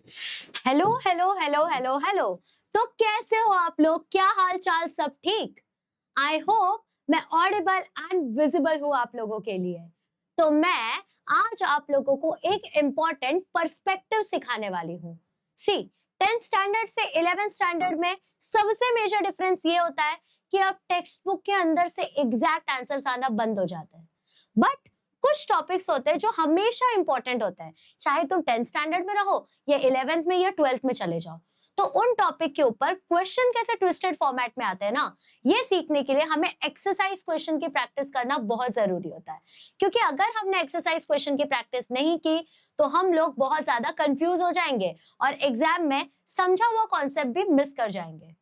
Hello hello hello hello hello. तो कैसे हो आप लोग? क्या हाल चाल? सब ठीक? आई होप मैं ऑडिबल एंड विजिबल हूँ आप लोगों के लिए। तो मैं आज आप लोगों को एक इम्पॉर्टेंट पर्सपेक्टिव सिखाने वाली हूँ। सी, 10th स्टैंडर्ड से 11th स्टैंडर्ड में सबसे मेजर डिफरेंस ये होता है कि अब टेक्स्ट बुक के अंदर से एग्जैक्ट आंसर्स आना बंद हो जाते हैं। बट कुछ टॉपिक्स होते हैं जो हमेशा इंपॉर्टेंट होते हैं, चाहे तुम 10th स्टैंडर्ड में रहो या 11th में या 12th में चले जाओ। तो उन टॉपिक के ऊपर क्वेश्चन कैसे ट्विस्टेड फॉर्मेट में आते हैं ना, ये सीखने के लिए हमें एक्सरसाइज क्वेश्चन की प्रैक्टिस करना बहुत जरूरी होता है। क्योंकि अगर हमने एक्सरसाइज क्वेश्चन की प्रैक्टिस नहीं की तो हम लोग बहुत ज्यादा कंफ्यूज हो जाएंगे और एग्जाम में समझा हुआ कॉन्सेप्ट भी मिस कर जाएंगे।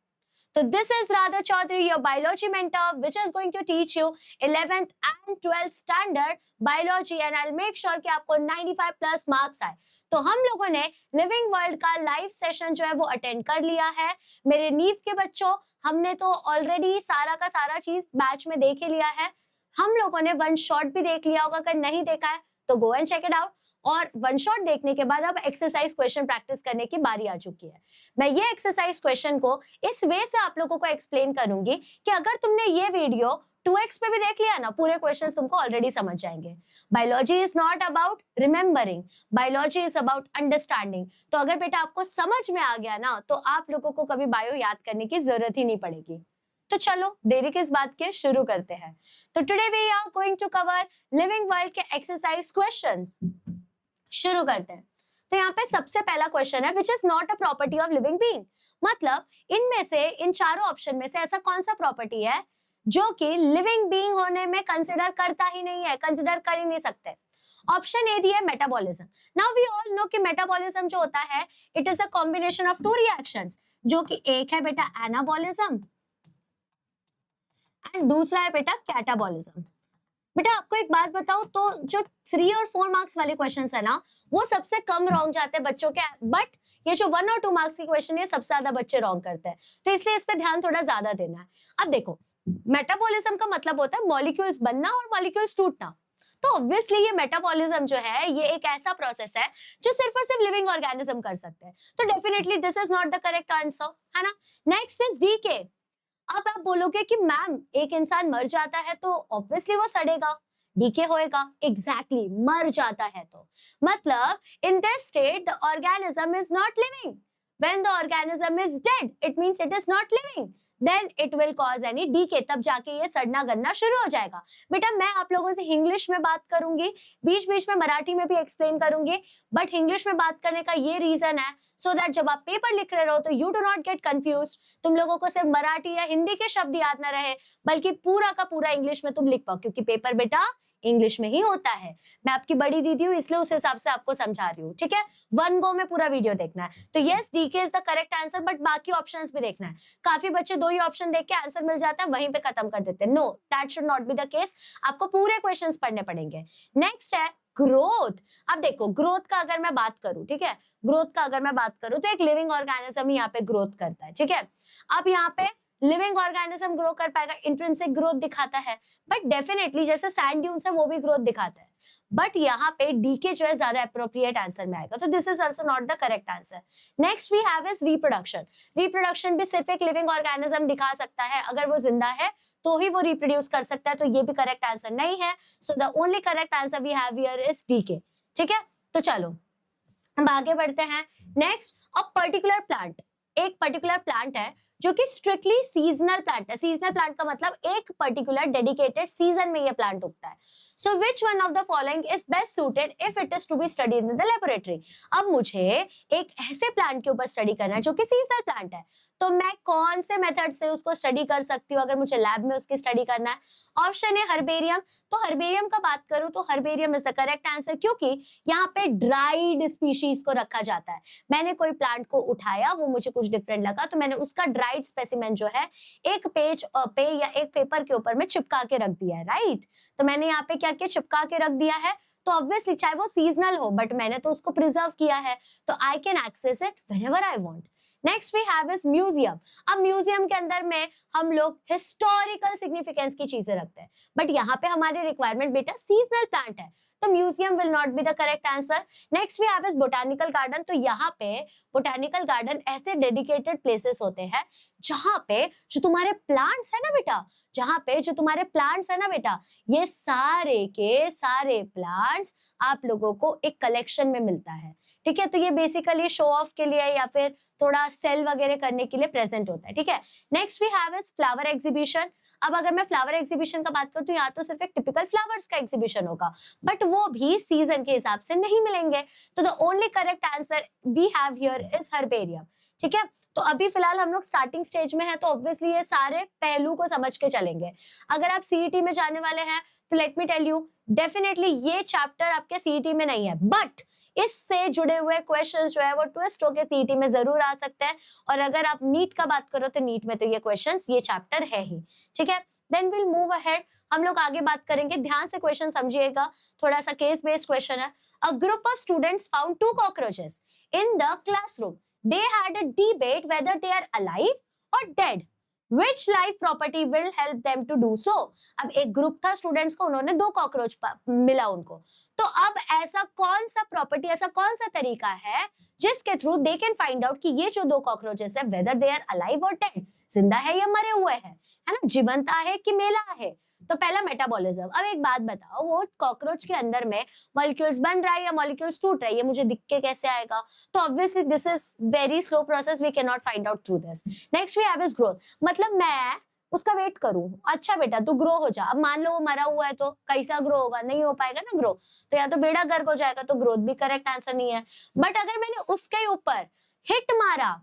So this is Radha Chaudhary, your biology mentor, which is going to teach you 11th and 12th standard biology, and I'll make sure कि आपको 95 प्लस मार्क्स आए। तो हम लोगों ने लिविंग वर्ल्ड का लाइव सेशन जो है वो अटेंड कर लिया है। मेरे नीव के बच्चों, हमने तो ऑलरेडी सारा का सारा चीज बैच में देख ही लिया है। हम लोगों ने वन शॉट भी देख लिया होगा, अगर नहीं देखा है तो go and check it out. और वन शॉट देखने के बाद अब एक्सरसाइज क्वेश्चन प्रैक्टिस करने की बारी आ चुकी है। मैं ये एक्सरसाइज क्वेश्चन को इस वे से आप लोगों को एक्सप्लेन करूंगी कि अगर तुमने ये वीडियो 2x पे भी देख लिया ना, पूरे क्वेश्चंस तुमको ऑलरेडी समझ जाएंगे। Biology is not about remembering, biology is about understanding. तो अगर बेटा आपको समझ में आ गया ना, तो आप लोगों को कभी बायो याद करने की जरूरत ही नहीं पड़ेगी। तो चलो देरी किस बात की, शुरू करते हैं। तो today we are going to cover living world के एक्सरसाइज क्वेश्चंस। शुरू करते हैं। तो यहाँ पे सबसे पहला क्वेश्चन है, which is not a property of living being. मतलब इनमें से, इन चारों ऑप्शन में से ऐसा कौन सा प्रॉपर्टी है जो कि लिविंग बीइंग होने में कंसिडर करता ही नहीं है, कंसिडर कर ही नहीं सकते। ऑप्शन ए दिया है metabolism. Now we all know कि मेटाबॉलिज्म जो होता है, it is a combination of two reactions, जो कि एक है बेटा एनाबॉलिज्म एंड दूसरा है बेटा कैटाबॉलिज्म। बेटा आपको एक बात बताऊं, तो जो 3 और 4 मार्क्स वाले क्वेश्चंस है ना, वो सबसे कम रॉन्ग जाते हैं बच्चों के। बट ये जो 1 और 2 मार्क्स की क्वेश्चन है, सबसे ज्यादा बच्चे रॉन्ग करते हैं। तो इसलिए इस पे ध्यान थोड़ा ज्यादा देना है। अब देखो, मेटाबॉलिज्म का मतलब होता है मॉलिक्यूल्स बनना और मॉलिक्यूल्स टूटना। तो ऑब्वियसली ये मेटाबॉलिज्म जो है, ये एक ऐसा प्रोसेस है जो सिर्फ और सिर्फ लिविंग ऑर्गेनिज्म कर सकते हैं। तो definitely this is not the correct answer, है ना। Next is decay. अब आप बोलोगे कि मैम एक इंसान मर जाता है तो ऑब्वियसली वो सड़ेगा, डीके होएगा। एग्जैक्टली मर जाता है तो मतलब in this state the organism is not living. When the organism is dead it means it is not living, then it will cause any decay, तब जाके ये सड़ना गलना शुरू हो जाएगा। बेटा मैं आप लोगों से इंग्लिश में बात करूंगी, बीच बीच में मराठी में भी एक्सप्लेन करूंगी, बट इंग्लिश में बात करने का ये रीजन है सो दैट जब आप पेपर लिख रहे हो तो you do not get confuse, तुम लोगों को सिर्फ मराठी या हिंदी के शब्द याद ना रहे, बल्कि पूरा का पूरा इंग्लिश में तुम लिख पाओ, क्योंकि पेपर बेटा इंग्लिश में ही होता है। मैं आपकी बड़ी दीदी हूँ, इसलिए उस हिसाब से आपको समझा रही हूँ, ठीक है। वन गो में पूरा वीडियो देखना है। तो yes, decay is the correct answer, but बाकी ऑप्शंस भी देखना है। काफी बच्चे 2 ही ऑप्शन देख के आंसर मिल जाता है, वहीं पे खत्म कर देते हैं। No, that should not be the case. आपको पूरे क्वेश्चंस पढ़ने पड़ेंगे। नेक्स्ट है ग्रोथ। अब देखो, ग्रोथ का अगर मैं बात करूं, ठीक है, ग्रोथ का अगर मैं बात करूं तो एक लिविंग ऑर्गेनिज्म ही यहाँ पे ग्रोथ करता है, ठीक है। अब यहाँ पे लिविंग ऑर्गेनिज्म ग्रो कर पाएगा, इंट्रिंसिक ग्रोथ दिखाता है, बट डेफिनेटली जैसे सैंड ड्यून्स है वो भी ग्रोथ दिखाता है, बट यहाँ पे डीके जो है ज्यादा अप्रोप्रिएट आंसर में आएगा। तो this is also not the correct answer. Next we have is reproduction. Reproduction भी सिर्फ एक लिविंग ऑर्गेनिज्म दिखा सकता है, अगर वो जिंदा है तो ही वो रिप्रोड्यूस कर सकता है, तो ये भी करेक्ट आंसर नहीं है। So the only correct answer we have here is decay, ठीक है। तो चलो हम आगे बढ़ते हैं। Next, a particular plant. एक पर्टिकुलर प्लांट है जो कि स्ट्रिक्टली सीजनल प्लांट है। सीजनल प्लांट का मतलब एक पर्टिकुलर डेडिकेटेड सीजन में ये प्लांट उगता है। So which one of the following is best suited if it is to be studied in the laboratory. अब मुझे एक ऐसे प्लांट के ऊपर स्टडी करना है जो कि सीजनल प्लांट है, तो मैं कौन से मेथड से उसको स्टडी कर सकती हूँ अगर मुझे लैब में उसकी स्टडी करना है। ऑप्शन है हर्बेरियम। तो हर्बेरियम का बात करूं तो herbarium is the correct answer, क्योंकि यहाँ पे ड्राइड स्पीशीज को रखा जाता है। मैंने कोई प्लांट को उठाया, वो मुझे कुछ डिफरेंट लगा, तो मैंने उसका ड्राइड स्पेसिमेन जो है एक पेज पे या एक पेपर के ऊपर में चिपका के रख दिया है, राइट। तो मैंने यहाँ पे क्या किया, चिपका के रख दिया है। तो ऑब्वियसली चाहे वो सीजनल हो बट मैंने तो उसको प्रिजर्व किया है, तो I can access it whenever I want. Next we have is museum. अब म्यूजियम के अंदर में हम लोग हिस्टोरिकल सिग्निफिकेंस की चीजें रखते हैं, बट यहाँ पे हमारी रिक्वायरमेंट बेटा सीजनल प्लांट है, तो museum will not be the correct answer. Next we have is botanical garden. तो यहाँ पे बोटानिकल गार्डन ऐसे डेडिकेटेड प्लेसेस होते हैं जहाँ पे जो तुम्हारे प्लांट्स है ना बेटा, जहाँ पे जो तुम्हारे प्लांट्स है ना बेटा, ये सारे के सारे प्लांट्स आप लोगों को एक कलेक्शन में मिलता है, ठीक है। तो ये बेसिकली शो ऑफ के लिए या फिर थोड़ा सेल वगैरह करने के लिए प्रेजेंट होता है, ठीक है। Next we have is flower exhibition. अब अगर मैं फ्लावर एग्जीबिशन का बात करूं तो यहाँ तो सिर्फ एक टिपिकल फ्लावर्स का एग्जीबिशन होगा, बट वो भी सीजन के हिसाब से नहीं मिलेंगे, तो the only correct answer we have here is herbarium, ठीक है। तो अभी फिलहाल हम लोग स्टार्टिंग स्टेज में है, तो ऑब्वियसली ये सारे पहलू को समझ के चलेंगे। अगर आप सीईटी में जाने वाले हैं तो let me tell you, definitely ये चैप्टर आपके सीईटी में नहीं है, बट इससे जुड़े हुए क्वेश्चंस जो है वो ट्विस्ट होके सीईटी में जरूर आ सकते हैं। और अगर आप नीट का बात करो तो नीट में तो ये क्वेश्चंस, ये चैप्टर है ही, ठीक है। देन विल मूव अहेड, हम लोग आगे बात करेंगे, ध्यान से क्वेश्चन समझिएगा, थोड़ा सा केस बेस्ड क्वेश्चन है। A group of students found 2 cockroaches in the classroom. They had a debate whether they are alive or dead. Which life property will help them to do so? अब एक group था students को, उन्होंने 2 cockroach मिला उनको, तो अब ऐसा कौन सा प्रॉपर्टी, ऐसा कौन सा तरीका है जिसके through they can find out कि ये जो 2 कॉकरोचेस है वेदर दे आर अलाइव और डेड, जिंदा है या मरे हुए हैं, है ना, जीवंत है कि मेला है। तो पहला मेटाबॉलिज्म। अब एक बात बताओ, वो कॉकरोच के अंदर में मॉलिक्यूल्स बन रहा है या मॉलिक्यूल्स टूट रहा है, ये मुझे दिख के कैसे आएगा? तो obviously this is very slow process, we can not find out through this. Next we have is growth, मतलब मैं उसका वेट करूं, अच्छा बेटा तू ग्रो हो जा। अब मान लो वो मरा हुआ है तो कैसा ग्रो होगा, नहीं हो पाएगा ना ग्रो, तो या तो बेड़ा गर्क हो जाएगा, तो ग्रोथ भी करेक्ट आंसर नहीं है। बट अगर मैंने उसके ऊपर हिट मारा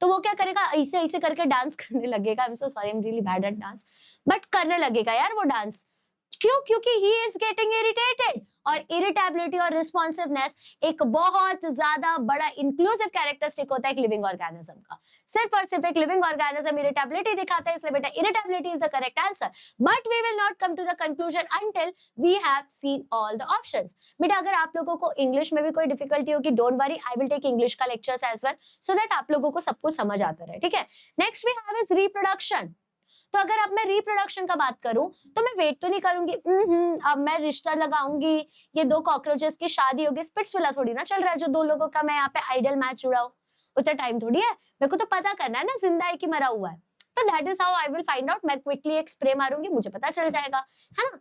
तो वो क्या करेगा, ऐसे ऐसे करके डांस करने लगेगा। I am so sorry, I am really bad at dance, but करने लगेगा यार वो डांस। क्यों? क्योंकि ही इज गेटिंग इरिटेटेड, और इरिटेबिलिटी और रिस्पॉन्सिवनेस एक बहुत ज्यादा बड़ा इंक्लूसिव कैरेक्टरिस्टिक होता है एक लिविंग ऑर्गेनिज्म का। सिर्फ और सिर्फ एक लिविंग ऑर्गेनिज्म इरिटेबिलिटी दिखाता है, इसलिए बेटा irritability is the correct answer. But we will not come to the conclusion until we have seen all the options. बेटा अगर आप लोगों को इंग्लिश में भी कोई डिफिकल्टी होगी, don't worry, I will take English का lectures as well, so that आप लोगों को सब कुछ समझ आता रहे, ठीक है। Next we have is reproduction. तो अगर अब मैं रिप्रोडक्शन का बात करूं तो मैं वेट तो नहीं करूंगी, अब मैं रिश्ता लगाऊंगी, ये 2 कॉकरोचेस की शादी होगी, स्पिट्सविला थोड़ी ना चल रहा है जो 2 लोगों का मैं यहाँ पे आइडल मैच जुड़ा हूं, उतना टाइम थोड़ी है, मेरे को तो पता करना है ना जिंदा है कि मरा हुआ है। तो that is how I will find out, मैं क्विकली एक स्प्रे मारूंगी, मुझे पता चल जाएगा, है ना,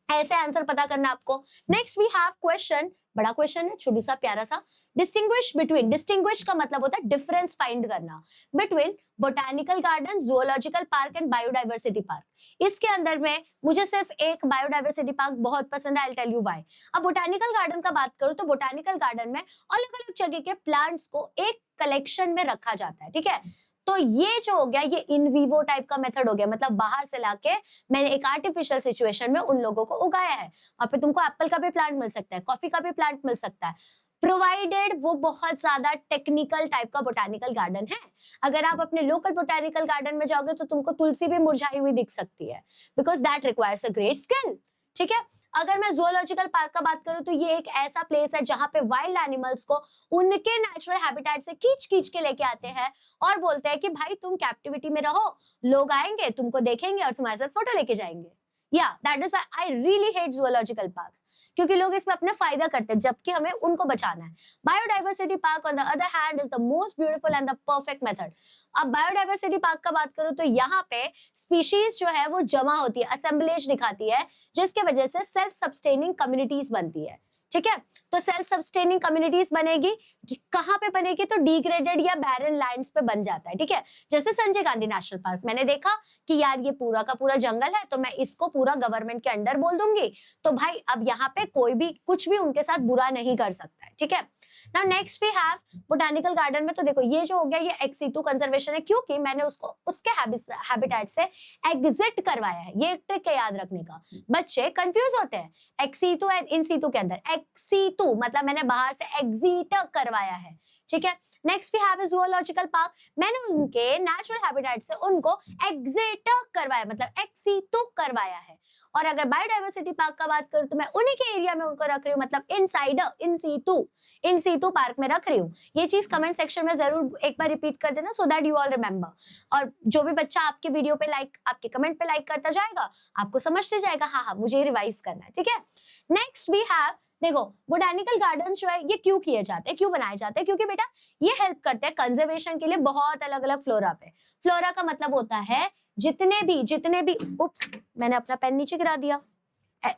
ऐसे आंसर पता करना आपको। नेक्स्ट वी हैव क्वेश्चन, बड़ा क्वेश्चन है, छोटू सा प्यारा सा। डिस्टिंग्विश बिटवीन, डिस्टिंग्विश का मतलब होता है डिफरेंस फाइंड करना, between botanical garden, zoological park and biodiversity park. इसके अंदर में मुझे सिर्फ एक बायोडाइवर्सिटी पार्क बहुत पसंद है, I will tell you why. अब बोटानिकल गार्डन का बात करूं तो बोटानिकल गार्डन में अलग अलग जगह के प्लांट्स को एक कलेक्शन में रखा जाता है, ठीक है। तो ये जो हो गया, ये इन विवो टाइप का मेथड हो गया, मतलब बाहर से लाके मैंने एक आर्टिफिशियल सिचुएशन में उन लोगों को उगाया है। वहां पे तुमको एप्पल का भी प्लांट मिल सकता है, कॉफी का भी प्लांट मिल सकता है, प्रोवाइडेड वो बहुत ज्यादा टेक्निकल टाइप का बोटानिकल गार्डन है। अगर आप अपने लोकल बोटानिकल गार्डन में जाओगे तो तुमको तुलसी भी मुरझाई हुई दिख सकती है, because that requires a great skill, ठीक है। अगर मैं जूलॉजिकल पार्क का बात करूं तो ये एक ऐसा प्लेस है जहां पे वाइल्ड एनिमल्स को उनके नेचुरल हैबिटेट से खींच खींच के लेके आते हैं और बोलते हैं कि भाई तुम कैप्टिविटी में रहो, लोग आएंगे तुमको देखेंगे और तुम्हारे साथ फोटो लेके जाएंगे। That is why I really hate zoological parks, क्योंकि लोग इसमें अपना फायदा करते हैं जबकि हमें उनको बचाना है। Biodiversity park on the other hand is the most beautiful and the perfect method. अब बायोडाइवर्सिटी पार्क का बात करूं तो यहाँ पे स्पीशीज जो है वो जमा होती है, असेंबलेज दिखाती है, जिसके वजह से सेल्फ सस्टेनिंग कम्युनिटीज बनती है, ठीक है। तो सेल्फ सस्टेनिंग कम्युनिटीज बनेगी, कहां पे बनेगी? तो डिग्रेडेड या बैरन लैंड्स पे बन जाता है, ठीक है। जैसे संजय गांधी नेशनल पार्क, मैंने देखा कि यार ये पूरा का पूरा जंगल है, तो मैं इसको पूरा गवर्नमेंट के अंडर बोल दूंगी, तो भाई अब यहाँ पे कोई भी कुछ भी उनके साथ बुरा नहीं कर सकता है, ठीक है। Now next we have botanical garden में, तो देखो ये जो हो गया ये एक्स सीटू कंजर्वेशन है, क्योंकि मैंने उसको उसके हैबिटेट से एग्जिट करवाया है। ये ट्रिक है याद रखने का, बच्चे कंफ्यूज होते हैं ex situ and in situ के अंदर। एक्स सीटू तू मतलब मैंने बाहर से एग्जिट करवाया है, ठीक है। Next we have zoological park, मैंने उनके नेचुरल हैबिटेट से उनको एग्जिट करवाया मतलब एक्सिट करवाया है। और अगर बायोडाइवर्सिटी पार्क का बात करूं तो मैं उन्हीं के एरिया में उनको रख रही हूँ, मतलब इनसाइड इन सीटू पार्क में रख रही हूँ। ये चीज कमेंट सेक्शन में जरूर एक बार रिपीट कर देना, so that you all remember. और जो भी बच्चा आपके वीडियो पे लाइक, आपके कमेंट पे लाइक करता जाएगा, आपको समझते जाएगा हाँ हाँ मुझे रिवाइज करना है, ठीक है। नेक्स्ट वी हैव, देखो बोटेनिकल गार्डन जो है ये क्यों किए जाते हैं, क्यों बनाए जाते हैं, क्योंकि बेटा ये हेल्प करते हैं कंजर्वेशन के लिए बहुत अलग अलग फ्लोरा पे। फ्लोरा का मतलब होता है जितने भी उप्स मैंने अपना पेन नीचे गिरा दिया,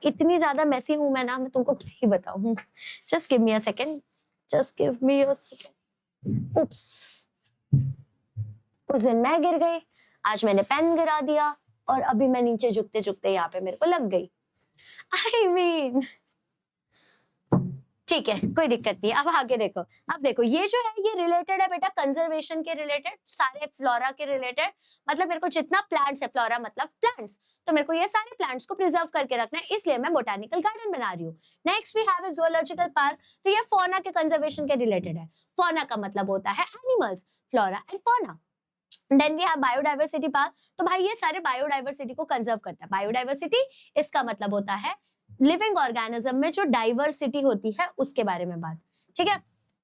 इतनी ज्यादा मैसी हूं मैं ना, मैं तुमको क्या ही बताऊं। Just give me a second, just give me a second. Oops, उस दिन मैं गिर गई, आज मैंने पेन गिरा दिया और अभी मैं नीचे झुकते झुकते यहाँ पे मेरे को लग गई। आई मीन ठीक है कोई दिक्कत नहीं। अब आगे देखो, अब देखो ये जो है ये रिलेटेड है बेटा कंजर्वेशन के रिलेटेड, सारे फ्लोरा के रिलेटेड। मतलब मेरे को जितना प्लांट्स है, फ्लोरा मतलब प्लांट्स, तो मेरे को ये सारे प्लांट्स को प्रिजर्व करके रखना है, इसलिए मैं बोटेनिकल गार्डन बना रही हूँ। Next we have zoological park, तो ये फौना के कंजर्वेशन के रिलेटेड है। फौना का मतलब होता है animals, flora and fauna. Then we have biodiversity park, तो भाई ये सारे बायोडाइवर्सिटी को कंजर्व करता है। बायोडाइवर्सिटी इसका मतलब होता है लिविंग ऑर्गेनिज्म में जो डाइवर्सिटी होती है उसके बारे में बात, ठीक है।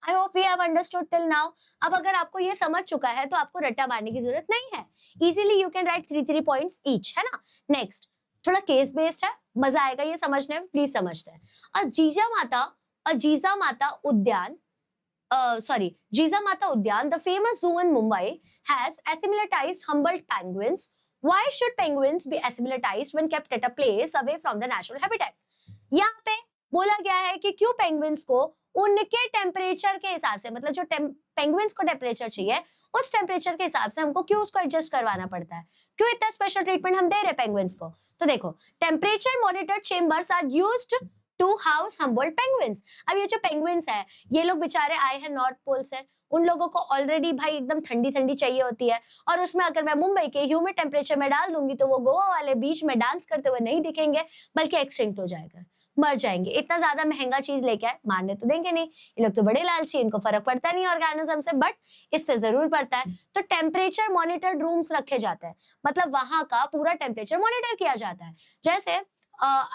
I hope we have understood till now. अब अगर आपको ये समझ चुका है तो आपको रट्टा मारने की जरूरत नहीं है, easily you can write 3 points each, है ना। नेक्स्ट थोड़ा केस बेस्ड है, मजा आएगा ये समझने में, प्लीज समझते हैं। अजीजा माता उद्यान, Giza Mata Udyan, the famous zoo in Mumbai, has assimilatized Humboldt penguins. Why should penguins be assimilatized when kept at a place away from the natural habitat? यहाँ पे बोला गया है कि क्यों पेंगुइन्स को उनके टेम्परेचर के हिसाब से, मतलब जो पेंगुइन्स को टेम्परेचर चाहिए उस टेम्परेचर के हिसाब से हमको क्यों उसको एडजस्ट करवाना पड़ता है, क्यों इतना स्पेशल ट्रीटमेंट हम दे रहे हैं पेंगुइन्स को। तो देखो temperature monitored chambers are used to house Humboldt penguins. अब ये जो पेंगुइन्स है ये लोग बेचारे आए हैं नॉर्थ पोल से, उन लोगों को ऑलरेडी भाई एकदम ठंडी ठंडी चाहिए होती है, और उसमें अगर मैं मुंबई के ह्यूमिड टेम्परेचर में डाल दूंगी तो वो गोवा वाले बीच में डांस करते हुए नहीं दिखेंगे, बल्कि एक्सटिंक्ट हो जाएगा, मर जाएंगे। इतना ज्यादा महंगा चीज लेके आए, मारने तो देंगे नहीं, ये लोग तो बड़े लालची, इनको फर्क पड़ता नहीं ऑर्गेनिज्म से, बट इससे जरूर पड़ता है। तो टेम्परेचर मॉनिटर्ड रूम्स रखे जाते हैं, मतलब वहां का पूरा टेम्परेचर मॉनिटर किया जाता है। जैसे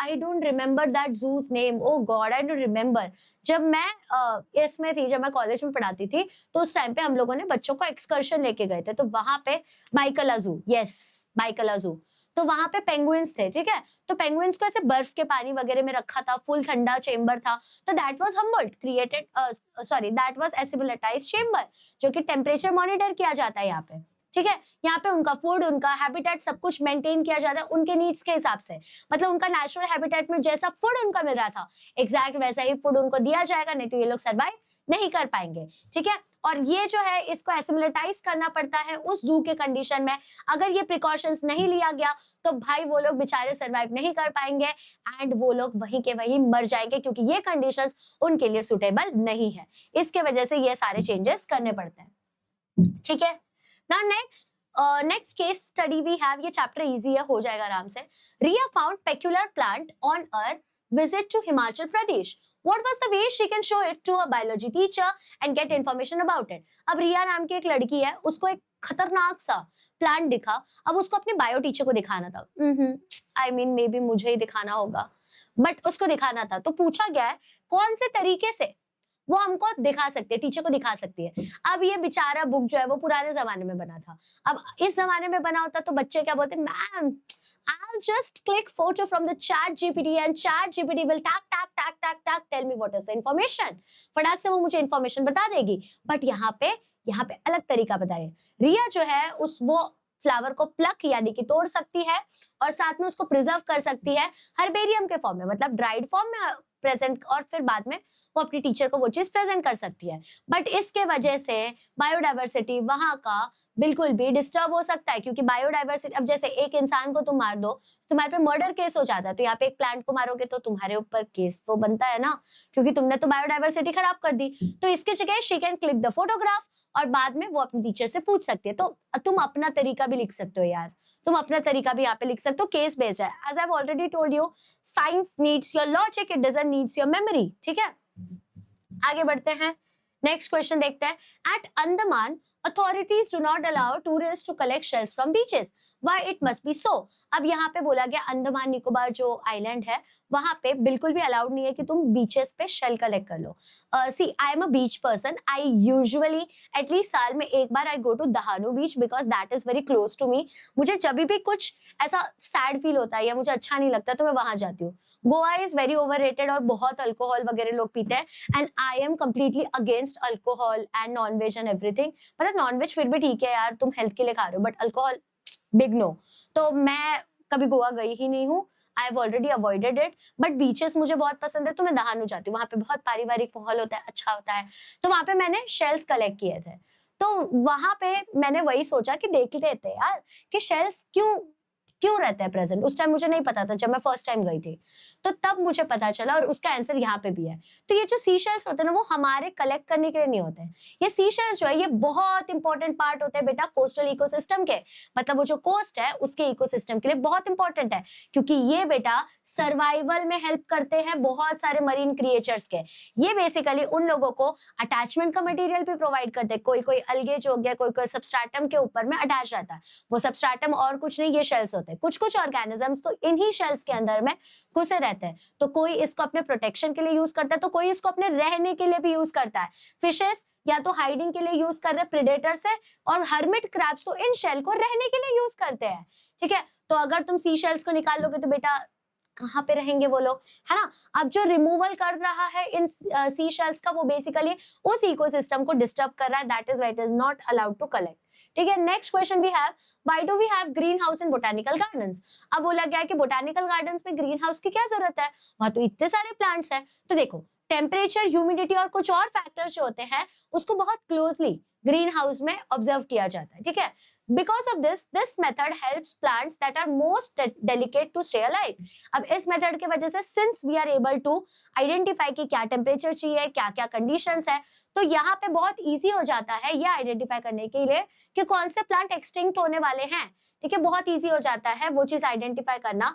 I don't remember that zoo's name. Oh God, I don't remember. जब मैं इसमें थी, जब मैं कॉलेज में पढ़ाती थी, तो उस टाइम पे हम लोगों ने बच्चों को एक्सकर्शन लेके गए थे, तो वहां पे बाइकला जू, यस बाइकला जू, तो वहां पे पेंगुइन्स थे, ठीक है। तो पेंगुइन्स को ऐसे बर्फ के पानी वगैरह में रखा था, फुल ठंडा चेम्बर था, तो that was Humboldt created, that was acclimatized chamber, जो कि टेम्परेचर मॉनिटर किया जाता है यहाँ पे, ठीक है। यहाँ पे उनका फूड, उनका हैबिटेट सब कुछ मेंटेन किया जाता है उनके नीड्स के हिसाब से, मतलब उनका नेचुरल हैबिटेट में जैसा फूड उनका मिल रहा था एग्जैक्ट वैसा ही फूड उनको दिया जाएगा, नहीं तो ये लोग सर्वाइव नहीं कर पाएंगे, ठीक है। और ये जो है इसको एसिमिलेटाइज करना पड़ता है उस जू के कंडीशन में। अगर ये प्रिकॉशंस नहीं लिया गया तो भाई वो लोग बेचारे सर्वाइव नहीं कर पाएंगे एंड वो लोग वहीं के वहीं मर जाएंगे, क्योंकि ये कंडीशंस उनके लिए सुटेबल नहीं है। इसके वजह से ये सारे चेंजेस करने पड़ते हैं, ठीक है। Now next case study we have, ये chapter easy है, हो जाएगा आराम से। Riya found peculiar plant on her visit to Himachal Pradesh. What was the way she can show it to a biology teacher and get information about it? अब रिया नाम की एक लड़की है, उसको एक खतरनाक सा प्लांट दिखा, अब उसको अपने बायो टीचर को दिखाना था। I mean मे बी मुझे ही दिखाना होगा, बट उसको दिखाना था, तो पूछा गया है कौन से तरीके से वो हमको दिखा सकती है, टीचर को दिखा सकती है। अब ये बेचारा बुक जो है वो पुराने जमाने में बना था, अब इस जमाने में बना होता तो बच्चे क्या बोलते, ma'am I'll just click photo from the chat GPT and chat GPT will tell me what is the information. फटाक से वो मुझे information बता देगी, बट यहाँ पे अलग तरीका बताए। रिया जो है वो फ्लावर को प्लक यानी कि तोड़ सकती है और साथ में उसको प्रिजर्व कर सकती है हर्बेरियम के फॉर्म में, मतलब ड्राइड फॉर्म में प्रेजेंट, और फिर बाद में वो अपनी टीचर को वो चीज प्रेजेंट कर सकती है। बट इसके वजह से बायोडाइवर्सिटी वहां का बिल्कुल भी डिस्टर्ब हो सकता है, क्योंकि बायोडाइवर्सिटी, अब जैसे एक इंसान को तुम मार दो तुम्हारे पे मर्डर केस हो जाता है, तो यहाँ पे एक प्लांट को मारोगे तो तुम्हारे ऊपर केस तो बनता है ना, क्योंकि तुमने तो बायोडाइवर्सिटी खराब कर दी। तो इसकी जगह she can click the photograph और बाद में वो अपनी टीचर से पूछ सकती है। तो तुम अपना तरीका भी लिख सकते हो यार, तुम अपना तरीका भी यहाँ पे लिख सकते हो, केस बेस्ड है। As I have already told you, science needs your logic, it doesn't needs your memory, ठीक है। आगे बढ़ते हैं, नेक्स्ट क्वेश्चन देखते हैं। At Andaman authorities do not allow tourists to collect shells from beaches. Why it must be so? अब यहाँ पे बोला गया अंडमान निकोबार जो आइलैंड है वहां पे बिल्कुल भी अलाउड नहीं है कि तुम बीचेस पे शेल कलेक्ट कर लो। See I am a beach person, I usually at least साल में एक बार I go to Dahanu beach because that is very close to me. मुझे जब भी कुछ ऐसा सैड फील होता है या मुझे अच्छा नहीं लगता तो मैं वहां जाती हूँ। गोवा इज वेरी ओवररेटेड और बहुत अल्कोहल वगैरह लोग पीते हैं and I am completely against alcohol and non veg and everything. मतलब नॉनवेज फिर भी ठीक है यार, तुम हेल्थ के लिए खा रहे हो, बट अल्कोहल बिग नो। तो मैं कभी गोवा गई ही नहीं हूँ, आई have already avoided it. But beaches मुझे बहुत पसंद है तो मैं दहानू जाती हूँ, वहां पे बहुत पारिवारिक माहौल होता है, अच्छा होता है। तो वहां पे मैंने शेल्स कलेक्ट किए थे, तो वहां पे मैंने वही सोचा कि देख लेते यार कि शेल्स क्यों क्यों रहता है प्रेजेंट। उस टाइम मुझे नहीं पता था, जब मैं फर्स्ट टाइम गई थी तो तब मुझे पता चला, और उसका आंसर यहाँ पे भी है। तो ये जो सी शेल्स होते हैं ना वो हमारे कलेक्ट करने के लिए नहीं होते हैं। ये सी शेल्स जो है ये बहुत इंपॉर्टेंट पार्ट होते हैं बेटा कोस्टल इकोसिस्टम के, मतलब वो जो कोस्ट है उसके इकोसिस्टम के लिए बहुत इंपॉर्टेंट है, क्योंकि ये बेटा सर्वाइवल में हेल्प करते हैं बहुत सारे मरीन क्रिएचर्स के। ये बेसिकली उन लोगों को अटैचमेंट का मटेरियल भी प्रोवाइड करते हैं। कोई कोई अल्गेज हो गया, कोई कोई सबस्ट्रेटम के ऊपर में अटैच रहता है, वो सबस्ट्रेटम और कुछ नहीं ये शेल्स होते हैं। कुछ कुछ ऑर्गेनिजम्स तो इन्हीं शेल्स के अंदर में घुसे रहते हैं। तो कोई इसको अपने प्रोटेक्शन के लिए यूज करता है, तो कोई इसको अपने रहने के लिए भी यूज करता है। फिशेस या तो हाइडिंग के लिए यूज कर रहे प्रेडेटर से, और हर्मिट क्रैब्स तो इन शेल को रहने के लिए यूज करते हैं। ठीक है, तो अगर तुम सी शेल्स को निकाल लोगे तो बेटा कहाँ पे रहेंगे वो लोग, है ना। अब जो रिमूवल कर रहा है इन सी शेल्स का वो बेसिकली उस इकोसिस्टम को डिस्टर्ब कर रहा है, that is why it is not allowed to collect. ठीक है, next question we have, why do we have green house in botanical gardens. अब बोला गया है कि बोटानिकल गार्डन्स में ग्रीन हाउस की क्या जरूरत है, वहां तो इतने सारे प्लांट्स हैं। तो देखो टेम्परेचर, ह्यूमिडिटी और कुछ और फैक्टर्स जो होते हैं उसको बहुत क्लोजली ग्रीन हाउस में ऑब्जर्व किया जाता है। ठीक है, because of this method helps plants that are most delicate to stay alive. अब इस मेथड की वजह से since we are able to identify कि क्या टेम्परेचर चाहिए, क्या क्या कंडीशंस है, तो यहाँ पे बहुत इजी हो जाता है ये आइडेंटिफाई करने के लिए कि कौन से प्लांट एक्सटिंक्ट होने वाले हैं। ठीक है, बहुत इजी हो जाता है वो चीज आइडेंटिफाई करना।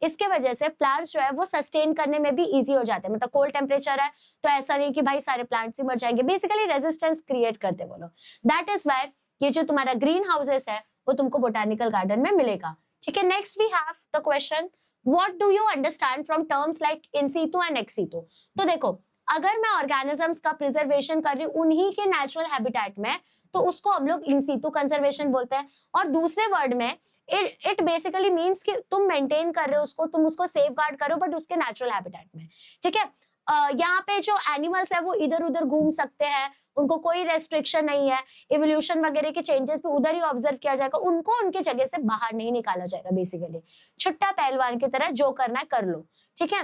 इसके वजह से प्लांट्स जो है वो सस्टेन करने में भी इजी हो जाते हैं। मतलब कोल्ड टेम्परेचर है तो ऐसा नहीं कि भाई सारे प्लांट्स ही मर जाएंगे, बेसिकली रेजिस्टेंस क्रिएट करते वो लोग। दैट इज व्हाई ये जो तुम्हारा ग्रीन हाउसेस है वो तुमको बोटानिकल गार्डन में मिलेगा। ठीक है, next we have the question, what do you understand from terms like in situ and ex situ. तो देखो अगर मैं ऑर्गेनिजम्स का प्रिजर्वेशन कर रही हूँ उन्हीं के नेचुरल हैबिटेट में, तो उसको हम लोग इन सीटू कंजर्वेशन बोलते हैं। और दूसरे वर्ड में इट बेसिकली मीन्स कि तुम मेंटेन कर रहे हो उसको, तुम उसको सेफ गार्ड करो बट उसके नेचुरल हैबिटेट में। ठीक है, यहाँ पे जो एनिमल्स है वो इधर उधर घूम सकते हैं, उनको कोई रेस्ट्रिक्शन नहीं है, इवोल्यूशन वगैरह के चेंजेस भी उधर ही ऑब्जर्व किया जाएगा, उनको उनके जगह से बाहर नहीं निकाला जाएगा। बेसिकली छुट्टा पहलवान की तरह जो करना है कर लो। ठीक है,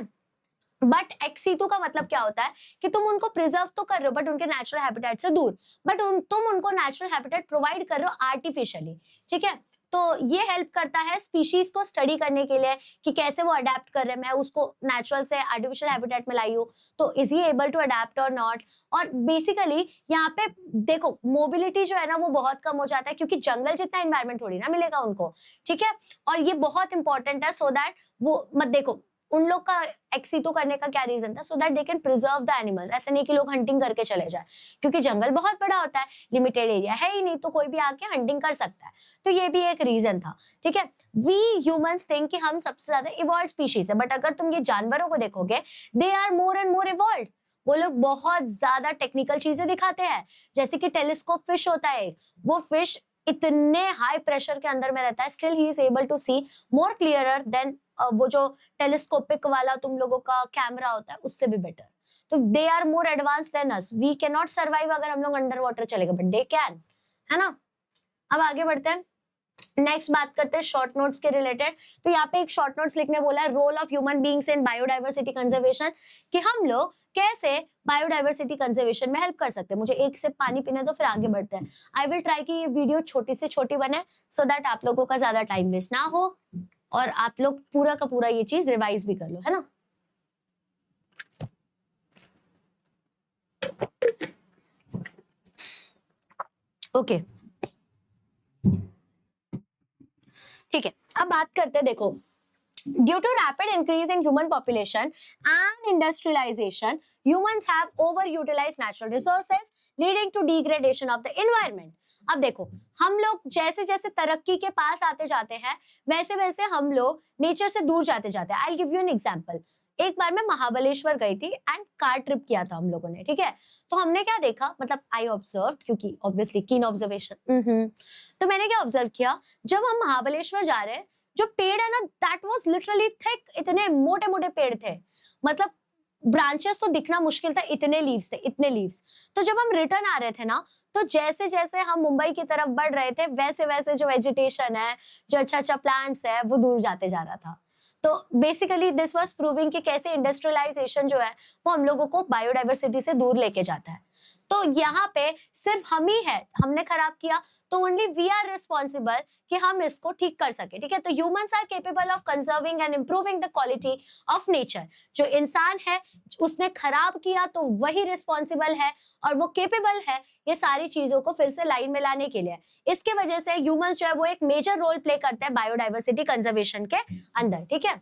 बट एक्सीटू का मतलब क्या होता है कि तुम उनको प्रिजर्व तो कर रहे हो बट उनके नेचुरल हैबिटेट से दूर, बट तुम उनको नेचुरल हैबिटेट प्रोवाइड कर रहे हो आर्टिफिशियली। ठीक है, तो ये हेल्प करता है स्पीशीज को स्टडी करने के लिए कि कैसे वो अडेप्ट कर रहे हैं। मैं उसको नेचुरल से आर्टिफिशियल हैबिटेट में लाई हूँ, तो is he able to adapt और नॉट। और बेसिकली यहाँ पे देखो मोबिलिटी जो है ना वो बहुत कम हो जाता है, क्योंकि जंगल जितना एनवायरमेंट थोड़ी ना मिलेगा उनको। ठीक है, और ये बहुत इंपॉर्टेंट है सो दैट वो मत देखो उन लोग का एक्सीटू करने का क्या रीजन था, so that they can preserve the animals. ऐसे नहीं कि लोग हंटिंग करके चले जाए, क्योंकि जंगल बहुत बड़ा होता है, लिमिटेड एरिया है ही नहीं, तो कोई भी आके हंटिंग कर सकता है। तो ये भी एक रीजन था। ठीक है, वी ह्यूमंस थिंक कि हम सबसे ज्यादा इवॉल्व्ड स्पीशीज है, बट अगर तुम ये जानवरों को देखोगे they are more and more evolved. वो लोग बहुत ज्यादा टेक्निकल चीजें दिखाते हैं, जैसे कि टेलीस्कोप फिश होता है, वो फिश इतने हाई प्रेशर के अंदर में रहता है, still he is able to see more clearer than वो जो टेलीस्कोपिक वाला तुम लोगों का कैमरा होता है उससे भी बेटर। तो they are more advance than us. We can not survive अगर हम लोग अंडर वाटर चलेगा, बट दे कैन, है ना। अब आगे बढ़ते हैं, नेक्स्ट बात करते हैं शॉर्ट नोट्स के रिलेटेड। तो यहाँ पे एक शॉर्ट नोट्स लिखने बोला है, role of human beings in biodiversity conservation, कि हम लोग कैसे बायोडायवर्सिटी कंजर्वेशन में हेल्प कर सकते हैं। मुझे एक सिप पानी पीने दो फिर आगे बढ़ते हैं। आई विल ट्राई कि ये वीडियो छोटी से छोटी बने सो दैट आप लोगों का ज्यादा टाइम वेस्ट ना हो और आप लोग पूरा का पूरा ये चीज रिवाइज भी कर लो, है ना। ओके ठीक है, अब बात करते हैं, देखो Due to rapid increase in human population and industrialization, humans have overutilized natural resources, leading to degradation of the environment. अब देखो, हम लोग जैसे जैसे तरक्की के पास आते जाते हैं, वैसे वैसे हम लोग नेचर से दूर जाते जाते हैं. I'll give you an example. एक बार मैं महाबलेश्वर गई थी एंड कार ट्रिप किया था हम लोगों ने, ठीक है. तो हमने क्या देखा, मतलब आई ऑब्जर्व, क्योंकि ऑब्वियसली कीन ऑब्जर्वेशन. तो मैंने क्या ऑब्जर्व किया, जब हम महाबलेश्वर जा रहे हैं, जो पेड़ है ना, दैट वाज लिटरली थिक, इतने मोटे मोटे पेड़ थे, मतलब ब्रांचेस तो दिखना मुश्किल था, इतने लीव्स थे, इतने लीव्स. तो जब हम रिटर्न आ रहे थे ना, तो जैसे जैसे हम मुंबई की तरफ बढ़ रहे थे, वैसे वैसे जो वेजिटेशन है, जो अच्छा अच्छा प्लांट्स है, वो दूर जाते जा रहा था. तो बेसिकली दिस वाज प्रूविंग कि कैसे इंडस्ट्रियलाइजेशन जो है वो हम लोगों को बायोडाइवर्सिटी से दूर लेके जाता है. तो यहाँ पे सिर्फ हम ही है, हमने खराब किया, तो ओनली वी आर रिस्पॉन्सिबल कि हम इसको ठीक कर सके, ठीक है. तो humans are capable of conserving and improving the quality of nature. जो इंसान है उसने खराब किया तो वही रिस्पॉन्सिबल है, और वो केपेबल है ये सारी चीजों को फिर से लाइन में लाने के लिए. इसके वजह से ह्यूमंस जो है वो एक मेजर रोल प्ले करते हैं बायोडाइवर्सिटी कंजर्वेशन के अंदर, ठीक है.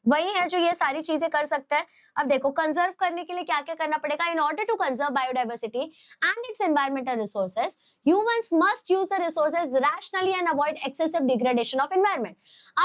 वही है जो ये सारी चीजें कर सकते हैं. अब देखो, कंजर्व करने के लिए क्या क्या करना पड़ेगा. In order to conserve biodiversity and its environmental resources, humans must use the resources rationally and avoid excessive degradation of environment.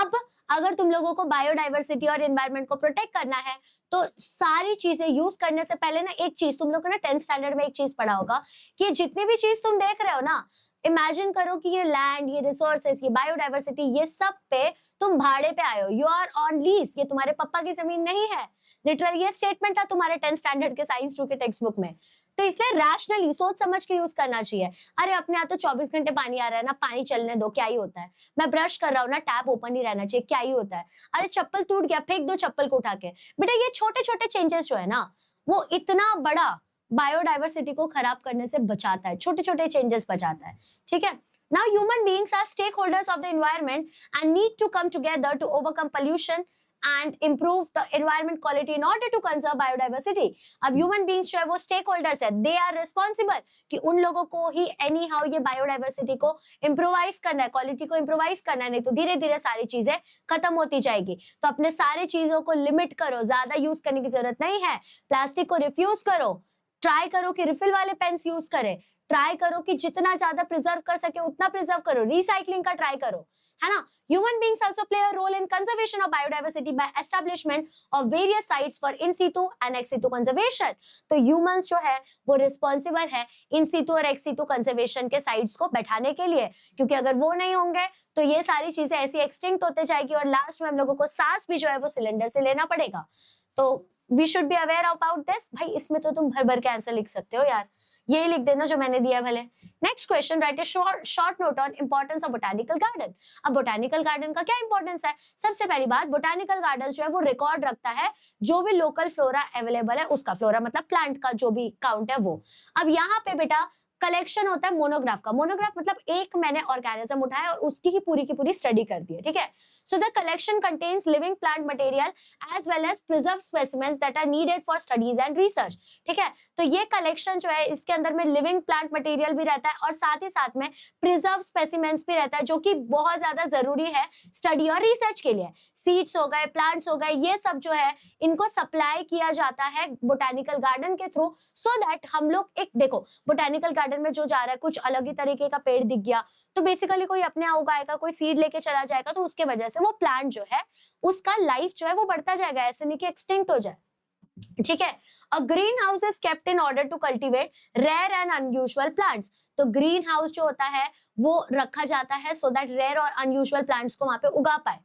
अब अगर तुम लोगों को बायोडाइवर्सिटी और एनवायरमेंट को प्रोटेक्ट करना है, तो सारी चीजें यूज करने से पहले ना, एक चीज तुम लोगों ने 10th स्टैंडर्ड में एक चीज पढ़ा होगा कि जितनी भी चीज तुम देख रहे हो ना, इमेजिन करो कि ये लैंड, ये रिसोर्सेस, ये बायोडाइवर्सिटी, ये सब पे तुम भाड़े पे आए हो. You are on lease. ये तुम्हारे पापा की जमीन नहीं है. लिटरली ये स्टेटमेंट था तुम्हारे 10th स्टैंडर्ड के साइंस 2 के टेक्स्ट बुक में. तो इसलिए रैशनली सोच समझ के यूज करना चाहिए. अरे अपने यहाँ तो 24 घंटे पानी आ रहा है ना, पानी चलने दो, क्या ही होता है. मैं ब्रश कर रहा हूँ ना, टैप ओपन ही रहना चाहिए, क्या ही होता है. अरे चप्पल टूट गया, फेंक दो चप्पल को उठा के. बेटा ये छोटे छोटे चेंजेस जो है ना, वो इतना बड़ा बायोडाइवर्सिटी को खराब करने से बचाता है. छोटे छोटे चेंजेस बचाता है, ठीक है. Now human beings are stakeholders of the environment and need to come together to overcome pollution and improve the environment quality in order to conserve biodiversity. अब human beings जो है वो stakeholders है, they are responsible कि उन लोगों को ही anyhow ये biodiversity को improvise करना है, quality को improvise करना है, नहीं तो धीरे धीरे सारी चीजें खत्म होती जाएगी. तो अपने सारी चीजों को लिमिट करो, ज्यादा यूज करने की जरूरत नहीं है. प्लास्टिक को रिफ्यूज करो, ट्राई करो कि रिफिल वाले पेन्स यूज करें, ट्राई करो कि जितना ज्यादा प्रिजर्व कर सके उतना प्रिजर्व करो, रिसाइकलिंग का ट्राई करो, है ना. Human beings also play a role in conservation of biodiversity by establishment of various sites for in situ and ex situ conservation. तो ह्यूमंस जो है वो रिस्पॉन्सिबल है इन सितु और एक्स सितु कंजर्वेशन के साइट्स को बैठाने के लिए, क्योंकि अगर वो नहीं होंगे तो ये सारी चीजें ऐसी एक्सटिंक्ट होते जाएगी और लास्ट में हम लोगों को सांस भी जो है वो सिलेंडर से लेना पड़ेगा. तो we should be aware about this. भाई इसमें तो तुम भर भर के आंसर लिख सकते हो यार, यही लिख देना जो मैंने दिया भले. Next question, right A short note on importance of botanical garden. अब बोटानिकल गार्डन का क्या इंपॉर्टेंस है. सबसे पहली बात, बोटानिकल गार्डन जो है वो रिकॉर्ड रखता है जो भी लोकल फ्लोरा अवेलेबल है उसका. फ्लोरा मतलब प्लांट का जो भी काउंट है वो. अब यहाँ पे बेटा कलेक्शन होता है मोनोग्राफ का. मोनोग्राफ मतलब एक मैंने ऑर्गेनिज्म उठाया और उसकी ही पूरी की पूरी स्टडी कर दी है, ठीक है. So the collection contains living plant material as well as preserve specimens that are needed for studies and research, ठीक है. तो ये कलेक्शन जो है इसके अंदर में लिविंग प्लांट मटेरियल भी रहता है और साथ ही साथ में प्रिजर्व स्पेसिमेंस भी रहता है, जो कि बहुत ज्यादा जरूरी है स्टडी और रिसर्च के लिए. सीड्स हो गए, प्लांट्स हो गए, ये सब जो है इनको सप्लाई किया जाता है बोटानिकल गार्डन के थ्रू, सो दैट हम लोग एक देखो बोटानिकल गार्डन में जो जा रहा है कुछ अलग ही तरीके का पेड़ दिख गया तो बेसिकली कोई अपने यहाँ उगाएगा, कोई सीड लेके चला जाएगा, तो उसके वजह से वो प्लांट जो है उसका लाइफ जो है वो बढ़ता जाएगा, ऐसे नहीं कि एक्सटिंक्ट हो जाए, ठीक है. A green house is kept in order to cultivate rare and unusual plants. तो ग्रीन हाउस जो होता है वो रखा जाता है सो दैट रेयर और अनयूजुअल प्लांट्स को वहां पे उगा पाए,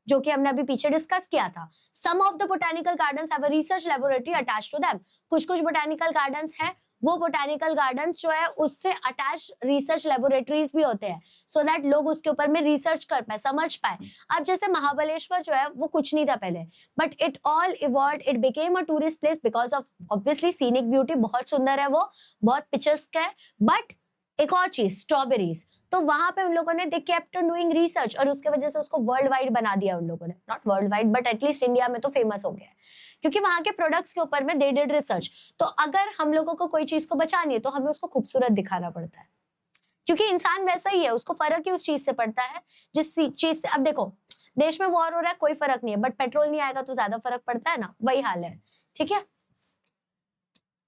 जो कि हमने अभी पीछे डिस्कस किया था. Some of the botanical gardens have a research laboratory attached to them. कुछ कुछ बोटानिकल गार्डन्स है वो बोटानिकल गार्डन्स जो है उससे अटैच रिसर्च लेबोरेटरीज भी होते हैं, सो दैट लोग उसके ऊपर में रिसर्च कर पाए, समझ पाए. अब जैसे महाबलेश्वर जो है वो कुछ नहीं था पहले, but it all evolved, it became a tourist place because of obviously scenic beauty. बहुत सुंदर है वो, बहुत पिक्चर्स है. बट एक और चीज, स्ट्रॉबेरीज, तो वहां पे उन लोगों ने they kept on doing research और उसके वजह से उसको वर्ल्ड वाइड बना दिया उन लोगों ने. Not world wide but at least India में तो फेमस हो गया है, क्योंकि वहां के प्रोडक्ट्स के ऊपर में दे डिड रिसर्च. तो अगर हम लोगों को कोई चीज को बचानी है तो हमें उसको खूबसूरत दिखाना पड़ता है, क्योंकि इंसान वैसा ही है, उसको फर्क ही उस चीज से पड़ता है जिस चीज से. अब देखो देश में वॉर हो रहा है कोई फर्क नहीं है, बट पेट्रोल नहीं आएगा तो ज्यादा फर्क पड़ता है ना, वही हाल है। ठीक है,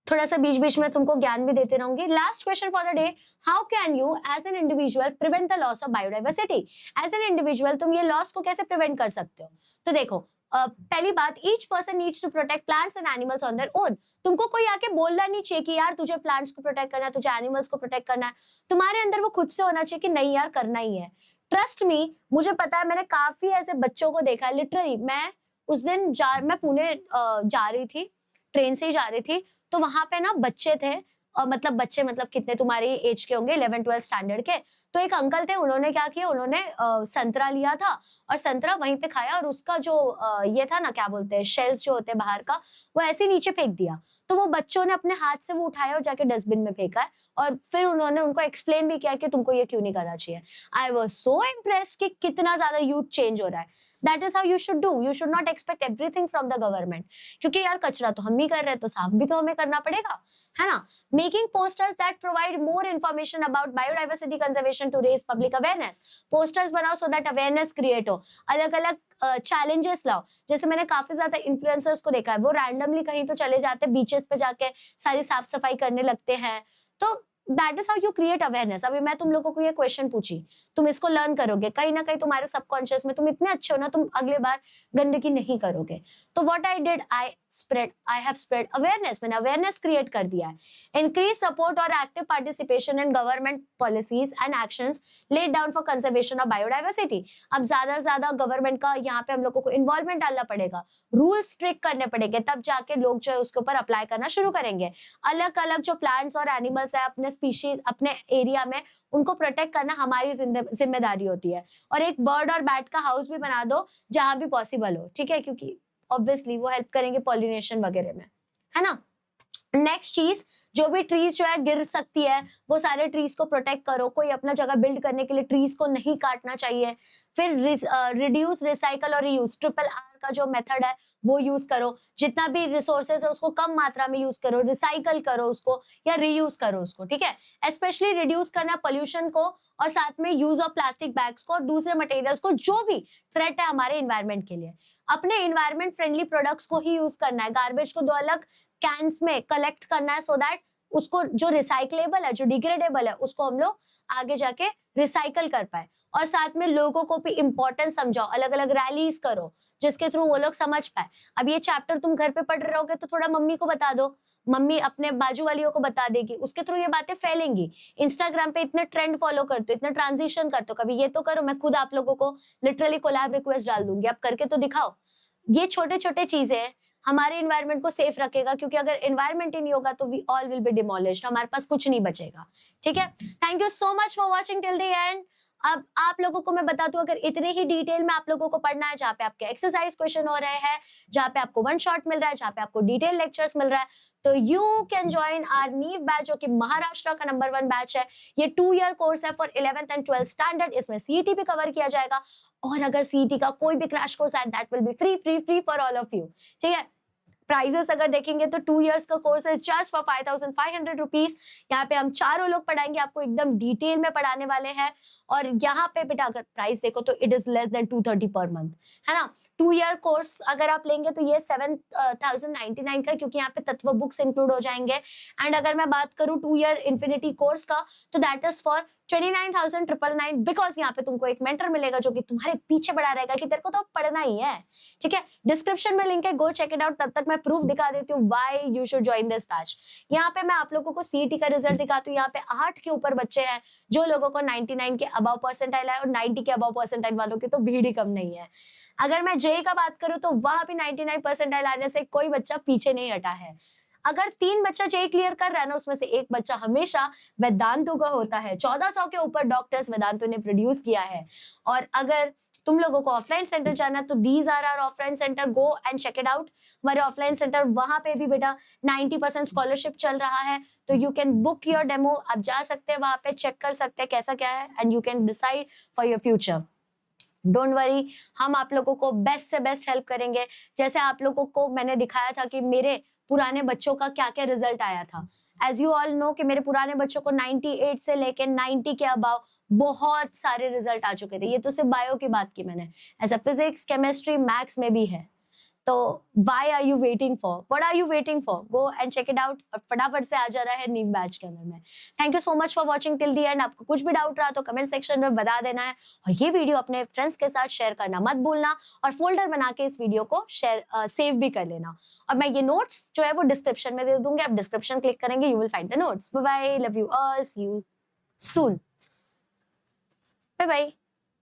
थोड़ा सा बीच बीच में तुमको ज्ञान भी देते रहूंगी। Last question for the day, how can you as an individual prevent the loss of biodiversity? As an individual तुम ये लॉस को कैसे प्रिवेंट कर सकते हो? तो देखो, पहली बात, each person needs to protect plants and animals on their own. तुमको कोई आके बोलना नहीं चाहिए कि यार तुझे प्लांट्स को प्रोटेक्ट करना है, तुझे एनिमल्स को प्रोटेक्ट करना है। तुम्हारे अंदर वो खुद से होना चाहिए कि नहीं यार करना ही है। ट्रस्ट मी, मुझे पता है, मैंने काफी ऐसे बच्चों को देखा है। लिटरली मैं उस दिन मैं पुणे जा रही थी, ट्रेन से ही जा रही थी, तो वहां पे ना बच्चे थे, और मतलब बच्चे मतलब कितने तुम्हारी एज के होंगे, 11-12 स्टैंडर्ड के। तो एक अंकल थे, उन्होंने क्या किया, उन्होंने संतरा लिया था और संतरा वहीं पे खाया, और उसका जो ये था ना, क्या बोलते हैं, शेल्स जो होते हैं बाहर का, वो ऐसे नीचे फेंक दिया। तो वो बच्चों ने अपने हाथ से वो उठाया और जाके डस्टबिन में फेंका है, और फिर उन्होंने उनको एक्सप्लेन भी किया कि तुमको ये क्यों नहीं करना चाहिए। आई वॉज सो इम्प्रेस्ड कि कितना ज्यादा यूथ चेंज हो रहा है। That is how you should do. You should not expect everything from the government, क्योंकि यार कचरा तो हम ही कर रहे हैं, तो साफ भी तो हमें करना पड़ेगा, है ना। Making posters that provide more information about biodiversity conservation to raise public awareness. Posters बनाओ सो दैट अवेयरनेस क्रिएट हो। अलग अलग चैलेंजेस लाओ। जैसे मैंने काफी ज्यादा इन्फ्लुएंसर्स को देखा है, वो रैंडमली कहीं तो चले जाते हैं, बीचेस पे जाके सारी साफ सफाई करने लगते हैं। तो that is how you create awareness. अभी मैं तुम लोगों को ये क्वेश्चन पूछी, तुम इसको लर्न करोगे, कहीं ना कहीं तुम्हारे सबकॉन्शियस में तुम इतने अच्छे हो ना, तुम अगली बार गंदगी नहीं करोगे। तो what I did, I have spread awareness. मैंने अवेयरनेस क्रिएट कर दिया है। इंक्रीज सपोर्ट और active participation in government policies and actions laid down for conservation of biodiversity. अब ज्यादा से ज्यादा गवर्नमेंट का यहाँ पे हम लोगों को इन्वॉल्वमेंट डालना पड़ेगा, रूल स्ट्रिक्ट करने पड़ेंगे, तब जाके लोग जो है उसके ऊपर अप्लाई करना शुरू करेंगे। अलग अलग जो प्लांट्स और एनिमल्स है अपने स्पीशीज, अपने एरिया में, उनको प्रोटेक्ट करना हमारी जिम्मेदारी होती है। और एक बर्ड और बैट का हाउस भी बना दो जहां भी पॉसिबल हो, ठीक है, क्योंकि ऑब्वियसली वो हेल्प करेंगे पॉलिनेशन वगैरह में, है ना। नेक्स्ट चीज, जो भी ट्रीज जो है गिर सकती है, वो सारे ट्रीज को प्रोटेक्ट करो। कोई अपना जगह बिल्ड करने के लिए ट्रीज को नहीं काटना चाहिए। फिर रिड्यूस, रिसाइकल और रीयूज, RRR का जो मेथड है वो यूज करो। जितना भी रिसोर्सेज है उसको कम मात्रा में यूज करो, रिसाइकल करो उसको या रीयूज करो उसको, ठीक है। स्पेशली रिड्यूस करना पोल्यूशन को, और साथ में यूज ऑफ प्लास्टिक बैग्स को और दूसरे मटेरियल्स को जो भी थ्रेट है हमारे इन्वायरमेंट के लिए। अपने इन्वायरमेंट फ्रेंडली प्रोडक्ट्स को ही यूज करना है। गार्बेज को 2 अलग कैंस में कलेक्ट करना है, सो दैट उसको जो रिसाइक्लेबल है, जो डिग्रेडेबल है, उसको हम लोग आगे जाके रिसाइकल कर पाए। और साथ में लोगों को भी इंपॉर्टेंस समझाओ, अलग अलग रैलीज करो जिसके थ्रू वो लोग समझ पाए। अब ये चैप्टर तुम घर पे पढ़ रहे होगे तो थोड़ा मम्मी को बता दो, मम्मी अपने बाजू वालियों को बता देगी, उसके थ्रू ये बातें फैलेंगी। इंस्टाग्राम पे इतने ट्रेंड फॉलो करते हो, इतने ट्रांजिशन करते हो, कभी ये तो करो। मैं खुद आप लोगों को लिटरली कोलैब रिक्वेस्ट डाल दूंगी, आप करके तो दिखाओ। ये छोटे छोटे चीजें हैं, हमारे एनवायरनमेंट को सेफ रखेगा, क्योंकि अगर एनवायरनमेंट ही नहीं होगा तो we all will be demolished, हमारे पास कुछ नहीं बचेगा, ठीक है। Thank you so much for watching till the end. अब आप लोगों को मैं बता दूं, अगर इतने ही डिटेल में आप लोगों को पढ़ना है, जहाँ पे आपके एक्सरसाइज क्वेश्चन हो रहे हैं, जहाँ पे आपको 1 शॉट मिल रहा है, जहाँ पे आपको डिटेल लेक्चर्स मिल रहा है, तो यू कैन ज्वाइन आवर नीव बैच, जो कि महाराष्ट्र का नंबर 1 बैच है। ये 2 ईयर कोर्स है for 11th and 12th standard. इसमें सीईटी भी कवर किया जाएगा, और अगर सीईटी का कोई भी क्रैश कोर्स है, that will be free free free for all of you, ठीक है। प्राइजेस अगर देखेंगे तो 2 इयर्स का कोर्स है जस्ट फॉर 5500 रुपीज। यहाँ पे हम चारों लोग पढ़ाएंगे, आपको एकदम डिटेल में पढ़ाने वाले हैं। और यहाँ पे बेटा अगर प्राइस देखो तो it is less than 230 per month, है ना। 2 ईयर कोर्स अगर आप लेंगे तो ये 7099 का, क्योंकि यहाँ पे तत्व बुक्स इंक्लूड हो जाएंगे। एंड अगर मैं बात करूँ 2 ईयर इन्फिनिटी कोर्स का, तो दैट इज फॉर 29,999, बिकॉज यहाँ पे तुमको एक मेंटर मिलेगा जो कि तुम्हारे पीछे बड़ा रहेगा कि तेरे को तो पढ़ना ही है, ठीक है। डिस्क्रिप्शन में लिंक है, गो चेक इट आउट। तब तक मैं प्रूफ दिखा देती हूँ why you should join this batch. यहाँ पे मैं आप लोगों को सीईटी का रिजल्ट दिखाती हूँ। यहाँ पे 8 के ऊपर बच्चे हैं जो लोगों को 99 के अबव परसेंटाइल है, और 90 के अबव परसेंटाइल वालों की तो भीड़ ही कम नहीं है। अगर मैं जेई का बात करूँ तो वहां भी 99 परसेंटाइल आने से कोई बच्चा पीछे नहीं हटा है। अगर 3 बच्चा जेई क्लियर कर रहा है ना, उसमें से एक बच्चा हमेशा वेदांतु का होता है। 1400 के ऊपर डॉक्टर्स वेदांतु ने प्रोड्यूस किया है। और अगर तुम लोगों को ऑफलाइन सेंटर जाना है तो these are our offline centre, go and check it out. हमारे ऑफलाइन सेंटर वहां पे भी बेटा 90% स्कॉलरशिप चल रहा है, तो you can book your demo. आप जा सकते हैं वहां पे, चेक कर सकते हैं कैसा क्या है, and you can decide for your future. Don't worry, हम आप लोगों को बेस्ट से बेस्ट हेल्प करेंगे। जैसे आप लोगों को मैंने दिखाया था कि मेरे पुराने बच्चों का क्या-क्या रिजल्ट आया था। एज़ यू ऑल नो कि मेरे पुराने बच्चों को 98 से लेके 90 के अबव बहुत सारे रिजल्ट आ चुके थे। ये तो सिर्फ बायो की बात की मैंने। ऐसा फिजिक्स, केमिस्ट्री, मैथ्स में भी है। तो why are you waiting for, what are you waiting for, go and check it out और फटाफट से आ जाना है नीव बैच के अंदर में। Thank you so much for watching till the and. आपको कुछ भी डाउट रहा तो कमेंट सेक्शन में बता देना है और ये वीडियो अपने फ्रेंड्स के साथ शेयर करना मत भूलना और फोल्डर बना के इस वीडियो को शेयर सेव भी कर लेना। और मैं ये नोट्स जो है वो डिस्क्रिप्शन में दे दूंगी, आप डिस्क्रिप्शन क्लिक करेंगे, you will find the notes. Bye bye, love you all, see you soon, bye bye.